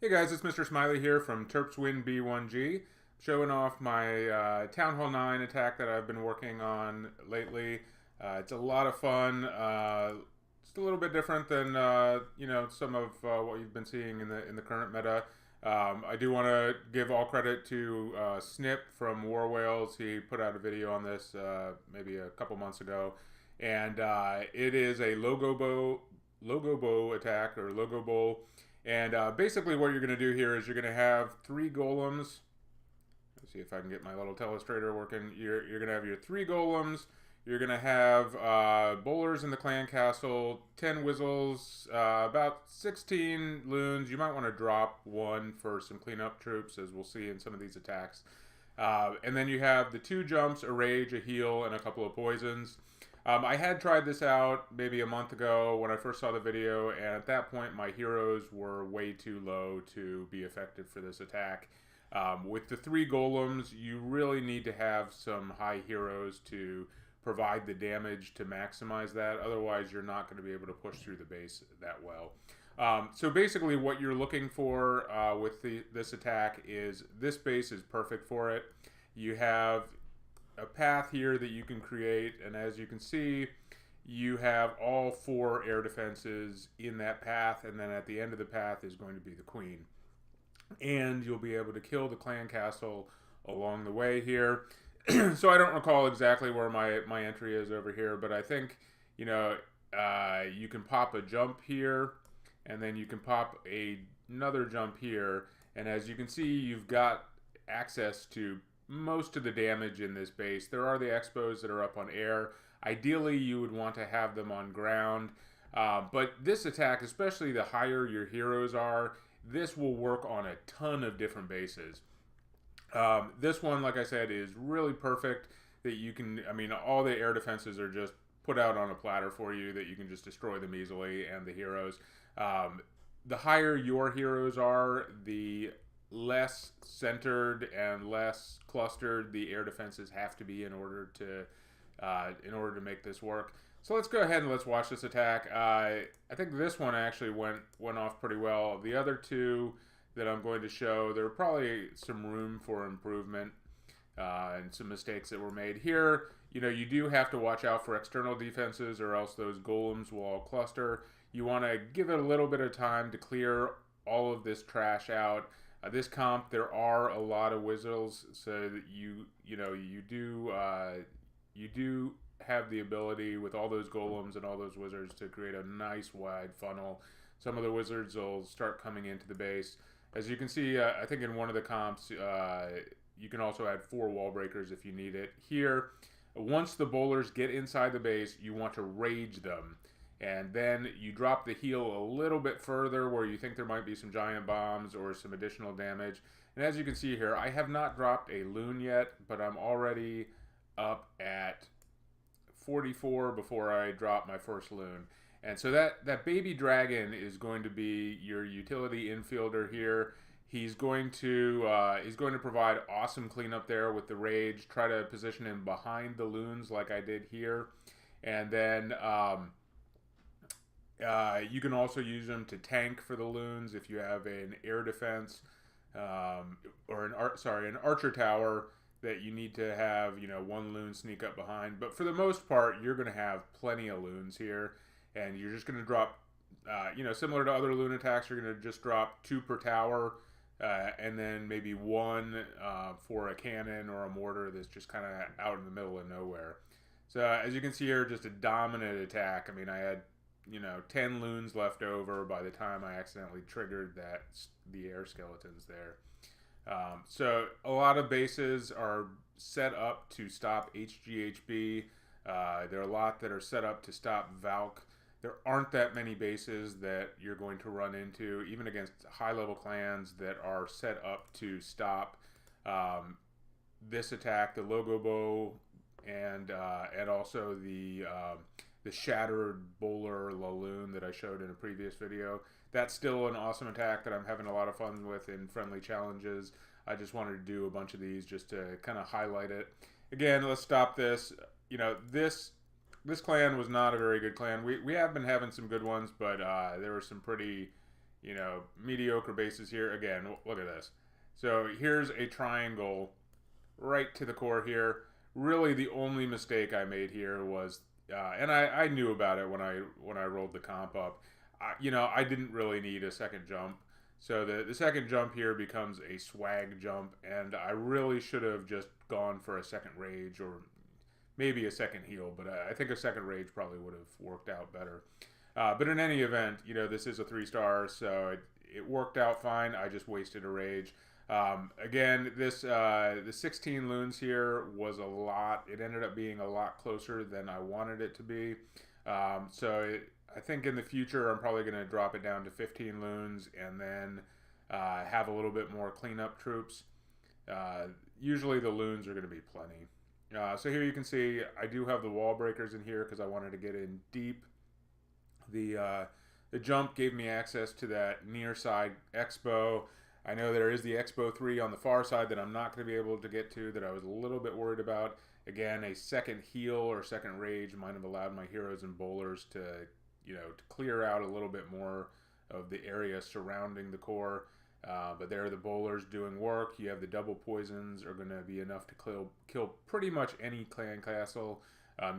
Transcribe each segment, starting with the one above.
Hey guys, it's Mr. Smiley here from Terpswin B1G, showing off my Town Hall 9 attack that I've been working on lately. It's a lot of fun. It's a little bit different than some of what you've been seeing in the current meta. I do want to give all credit to Snip from War Whales. He put out a video on this maybe a couple months ago, and it is a LoGoBowl attack or LoGoBowl. And basically what you're going to do here is you're going to have three golems. Let's see if I can get my little telestrator working. You're going to have your three golems. You're going to have bowlers in the clan castle, 10 whistles, about 16 loons. You might want to drop one for some cleanup troops, as we'll see in some of these attacks. And then you have the two jumps, a rage, a heal, and a couple of poisons. I had tried this out maybe a month ago when I first saw the video, and at that point my heroes were way too low to be effective for this attack. With the three golems, you really need to have some high heroes to provide the damage to maximize that. Otherwise, you're not going to be able to push through the base that well. So basically what you're looking for with this attack is this base is perfect for it. You have a path here that you can create, and as you can see, you have all four air defenses in that path, and then at the end of the path is going to be the queen, and you'll be able to kill the clan castle along the way here. So I don't recall exactly where my entry is over here, but I think you can pop a jump here, and then you can pop another jump here, and as you can see, you've got access to most of the damage in this base. There are the expos that are up on air. Ideally, you would want to have them on ground. But this attack, especially the higher your heroes are, this will work on a ton of different bases. This one, like I said, is really perfect that you can, all the air defenses are just put out on a platter for you that you can just destroy them easily, and the heroes. The higher your heroes are, the less centered and less clustered the air defenses have to be in order to make this work. So let's go ahead and let's watch this attack. I think this one actually went off pretty well. The other two that I'm going to show, there are probably some room for improvement and some mistakes that were made here. You do have to watch out for external defenses, or else those golems will all cluster. You want to give it a little bit of time to clear all of this trash out. This comp, there are a lot of whistles, so that you do have the ability with all those golems and all those wizards to create a nice wide funnel. Some of the wizards will start coming into the base. As you can see, I think in one of the comps, you can also add 4 wall breakers if you need it. Here, once the bowlers get inside the base, you want to rage them. And then you drop the heal a little bit further where you think there might be some giant bombs or some additional damage. And as you can see here, I have not dropped a loon yet, but I'm already up at 44 before I drop my first loon. And so that baby dragon is going to be your utility infielder here. He's going to provide awesome cleanup there with the rage. Try to position him behind the loons like I did here. And then you can also use them to tank for the loons if you have an air defense or an archer tower that you need to have one loon sneak up behind. But for the most part, you're going to have plenty of loons here, and you're just going to drop similar to other loon attacks, you're going to just drop 2 per tower, and then maybe 1 for a cannon or a mortar that's just kind of out in the middle of nowhere. So as you can see here, just a dominant attack. I had 10 loons left over by the time I accidentally triggered the air skeletons there. So a lot of bases are set up to stop HGHB. There are a lot that are set up to stop Valk. There aren't that many bases that you're going to run into, even against high-level clans, that are set up to stop this attack, the LoGoBowl, and also the Shattered Bowler Laloon that I showed in a previous video. That's still an awesome attack that I'm having a lot of fun with in friendly challenges. I just wanted to do a bunch of these just to kind of highlight it. Again, let's stop this. This clan was not a very good clan. We have been having some good ones, but there were some pretty you know, mediocre bases here. Again, look at this. So here's a triangle right to the core here. Really, the only mistake I made here was, and I knew about it when I rolled the comp up. You know, I didn't really need a second jump. So the second jump here becomes a swag jump, and I really should have just gone for a second rage or maybe a second heal, but I think a second rage probably would have worked out better. But in any event, you know, this is a 3-star, so it worked out fine. I just wasted a rage. Again, the 16 loons here was a lot. It ended up being a lot closer than I wanted it to be. I think in the future I'm probably going to drop it down to 15 loons and then have a little bit more cleanup troops. Usually the loons are going to be plenty. So here you can see I do have the wall breakers in here because I wanted to get in deep. The jump gave me access to that near side expo. I know there is the Expo 3 on the far side that I'm not going to be able to get to, that I was a little bit worried about. Again, a second heal or second rage might have allowed my heroes and bowlers to, you know, to clear out a little bit more of the area surrounding the core. But there are the bowlers doing work. You have the double poisons are going to be enough to kill pretty much any clan castle.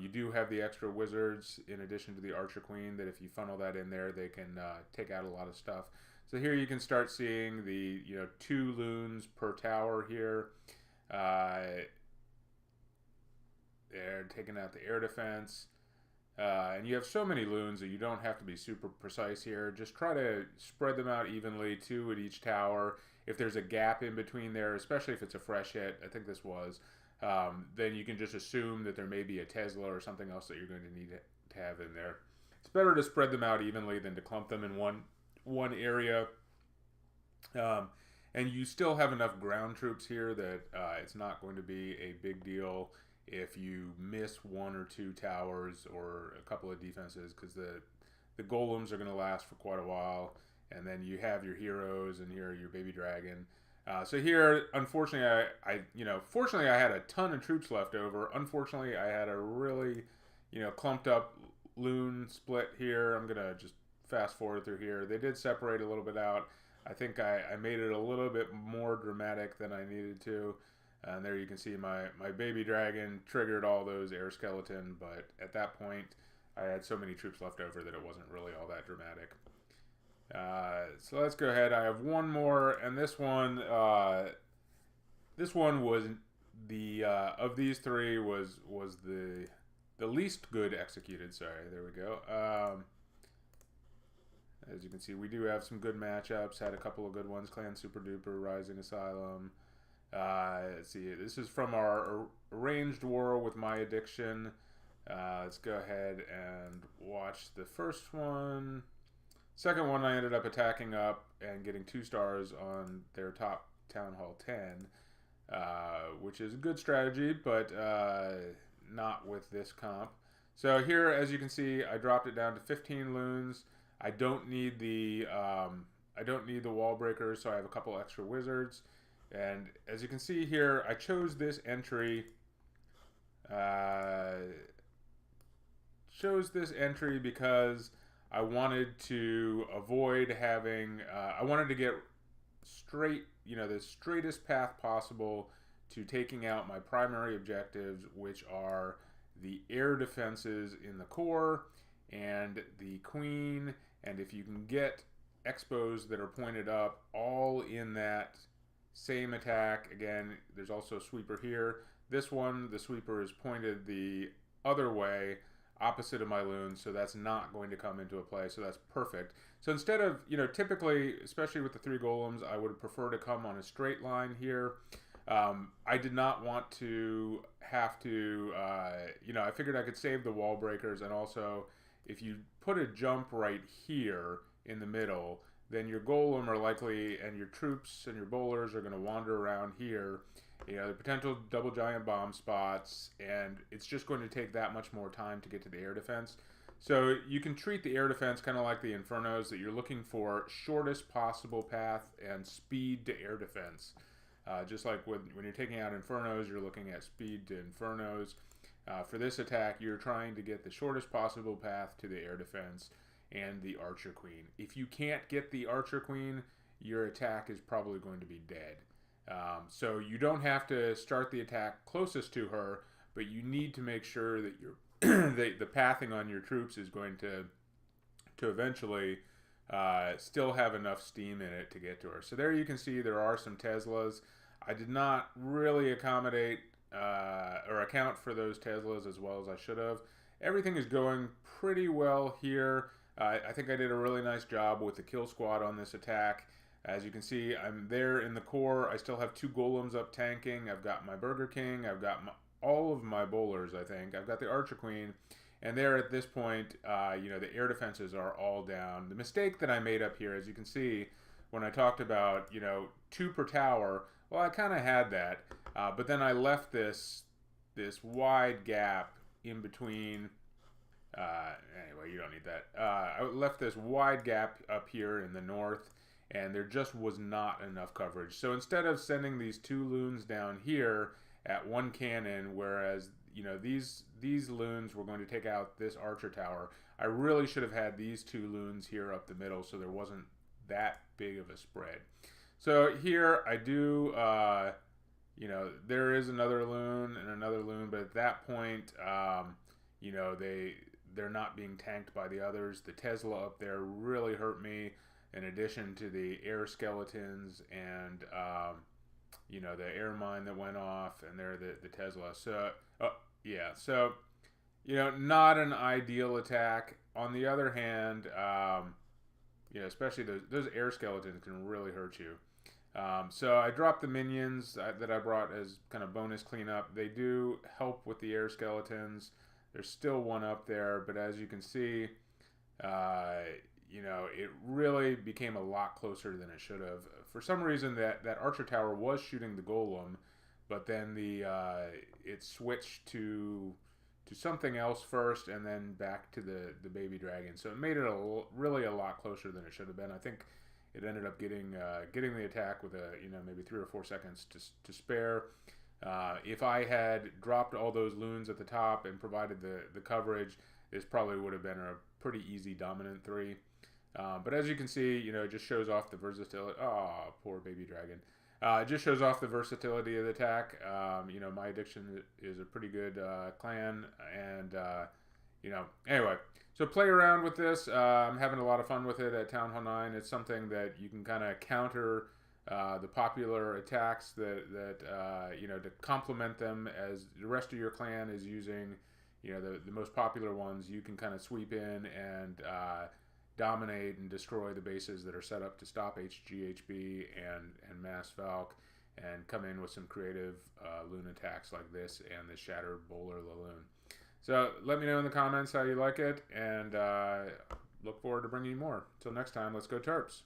You do have the extra wizards in addition to the Archer Queen that if you funnel that in there, they can take out a lot of stuff. So here you can start seeing the 2 loons per tower here. They're taking out the air defense. And you have so many loons that you don't have to be super precise here. Just try to spread them out evenly, 2 at each tower. If there's a gap in between there, especially if it's a fresh hit, I think this was, then you can just assume that there may be a Tesla or something else that you're going to need to have in there. It's better to spread them out evenly than to clump them in one area. And you still have enough ground troops here that it's not going to be a big deal if you miss 1 or 2 towers or a couple of defenses, because the golems are going to last for quite a while, and then you have your heroes and here your baby dragon. So here, unfortunately, fortunately I had a ton of troops left over. Unfortunately, I had a really, clumped up loon split here. I'm gonna just fast forward through here. They did separate a little bit out. I think I made it a little bit more dramatic than I needed to. And there you can see my baby dragon triggered all those air skeleton, but at that point I had so many troops left over that it wasn't really all that dramatic. So let's go ahead. I have one more, and this one was the of these 3 was the least good executed. Sorry, there we go. As you can see, we do have some good matchups. Had a couple of good ones. Clan Super Duper, Rising Asylum. Let's see. This is from our arranged war with My Addiction. Let's go ahead and watch the first one. Second one, I ended up attacking up and getting 2 stars on their top Town Hall 10, which is a good strategy, but not with this comp. So here, as you can see, I dropped it down to 15 loons. I don't need the wall breakers, so I have a couple extra wizards. And as you can see here, I chose this entry. Because I wanted to avoid having. I wanted to get straight, the straightest path possible to taking out my primary objectives, which are the air defenses in the core and the queen. And if you can get expos that are pointed up all in that same attack, again, there's also a sweeper here. This one, the sweeper is pointed the other way, opposite of my loons, so that's not going to come into a play, so that's perfect. So instead of, typically, especially with the 3 golems, I would prefer to come on a straight line here. I did not want to have to, I figured I could save the wall breakers, and also if you put a jump right here in the middle, then your golem are likely, and your troops and your bowlers are going to wander around here. The potential double giant bomb spots, and it's just going to take that much more time to get to the air defense. So you can treat the air defense kind of like the Infernos, that you're looking for shortest possible path and speed to air defense. Just like when you're taking out Infernos, you're looking at speed to Infernos. For this attack, you're trying to get the shortest possible path to the air defense. and the Archer Queen. If you can't get the Archer Queen, your attack is probably going to be dead. So you don't have to start the attack closest to her, but you need to make sure that your the pathing on your troops is going to eventually still have enough steam in it to get to her. So there you can see there are some Teslas. I did not really accommodate or account for those Teslas as well as I should have. Everything is going pretty well here. I think I did a really nice job with the kill squad on this attack. As you can see, I'm there in the core. I still have 2 golems up tanking. I've got my Burger King. I've got all of my bowlers, I think. I've got the Archer Queen. And there at this point, the air defenses are all down. The mistake that I made up here, as you can see, when I talked about, 2 per tower, well, I kind of had that. But then I left this wide gap in between. Anyway, you don't need that. I left this wide gap up here in the north, and there just was not enough coverage. So instead of sending these 2 loons down here at 1 cannon, whereas these loons were going to take out this archer tower, I really should have had these 2 loons here up the middle, so there wasn't that big of a spread. So here I do, there is another loon and another loon, but at that point, they're not being tanked by the others. The Tesla up there really hurt me, in addition to the air skeletons and the air mine that went off, and there the Tesla. So not an ideal attack. On the other hand, especially those air skeletons can really hurt you. So I dropped the minions that I brought as kind of bonus cleanup. They do help with the air skeletons. There's still one up there, but as you can see, it really became a lot closer than it should have. For some reason, that archer tower was shooting the golem, but then it switched to something else first, and then back to the baby dragon. So it made it really a lot closer than it should have been. I think it ended up getting the attack with maybe 3 or 4 seconds to spare. If I had dropped all those loons at the top and provided the coverage, this probably would have been a pretty easy dominant 3. But as you can see, it just shows off the versatility. Oh, poor baby dragon. It just shows off the versatility of the attack. My addiction is a pretty good clan, and anyway. So play around with this. I'm having a lot of fun with it at Town Hall 9. It's something that you can kind of counter the popular attacks that to complement them, as the rest of your clan is using the most popular ones. You can kind of sweep in and dominate and destroy the bases that are set up to stop HGHB and Mass Valk, and come in with some creative loon attacks like this and the Shattered Bowler Laloon. So let me know in the comments how you like it, and look forward to bringing you more. Till next time, let's go Terps.